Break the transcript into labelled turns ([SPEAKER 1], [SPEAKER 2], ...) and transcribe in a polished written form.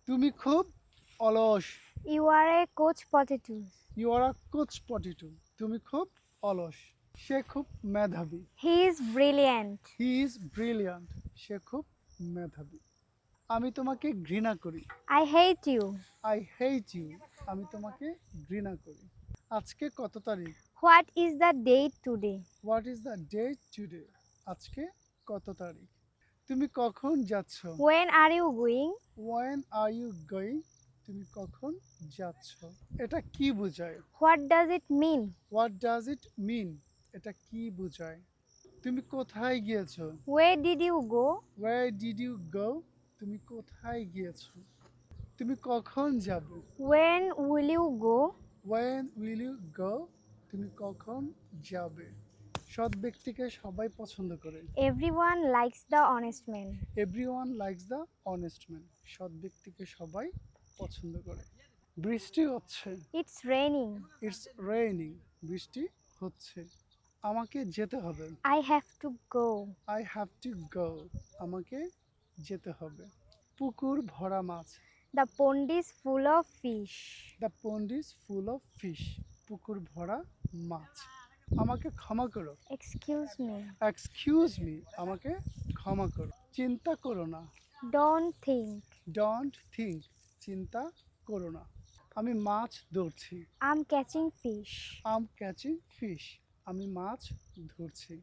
[SPEAKER 1] তুমি খুব অলস।
[SPEAKER 2] You are a couch potato.
[SPEAKER 1] You are a couch potato. তুমি খুব অলস। সে খুব মেধাবী।
[SPEAKER 2] He is brilliant.
[SPEAKER 1] He is brilliant. সে খুব মেধাবী। আমি তোমাকে ঘৃণা করি।
[SPEAKER 2] I hate you.
[SPEAKER 1] I hate you. আমি তোমাকে ঘৃণা করি। আজকে কত তারিখ?
[SPEAKER 2] What is the date today?
[SPEAKER 1] What is the date today? আজকে কত তারিখ? তুমি কখন যাচ্ছ?
[SPEAKER 2] When are you going?
[SPEAKER 1] When are you going? তুমি কখন যাচ্ছ? এটা কি বোঝায়?
[SPEAKER 2] What does it mean?
[SPEAKER 1] What does it mean? এটা কি বোঝায়? তুমি কোথায় গিয়েছো?
[SPEAKER 2] Where did you go?
[SPEAKER 1] Where did you go? তুমি কোথায় গিয়েছো? তুমি কখন যাবে?
[SPEAKER 2] When will you go?
[SPEAKER 1] When will you go? তুমি কখন যাবে? সৎ ব্যক্তিকে সবাই পছন্দ করে।
[SPEAKER 2] Everyone likes the honest man.
[SPEAKER 1] Everyone likes the honest man. সৎ ব্যক্তিকে সবাই পছন্দ করে। বৃষ্টি হচ্ছে।
[SPEAKER 2] It's raining.
[SPEAKER 1] It's raining. বৃষ্টি হচ্ছে। আমাকে যেতে হবে।
[SPEAKER 2] I have to go.
[SPEAKER 1] I have to go. আমাকে যেতে হবে। পুকুর ভরা মাছ।
[SPEAKER 2] The pond is full of fish.
[SPEAKER 1] The pond is full of fish. পুকুর ভরা মাছ। আমাকে ক্ষমা করো।
[SPEAKER 2] Excuse me.
[SPEAKER 1] Excuse me. আমাকে ক্ষমা করো। চিন্তা করো না।
[SPEAKER 2] Don't think.
[SPEAKER 1] Don't think. চিন্তা করো না। আমি মাছ ধরছি।
[SPEAKER 2] I'm catching fish.
[SPEAKER 1] I'm catching fish. আমি মাছ ধরছি।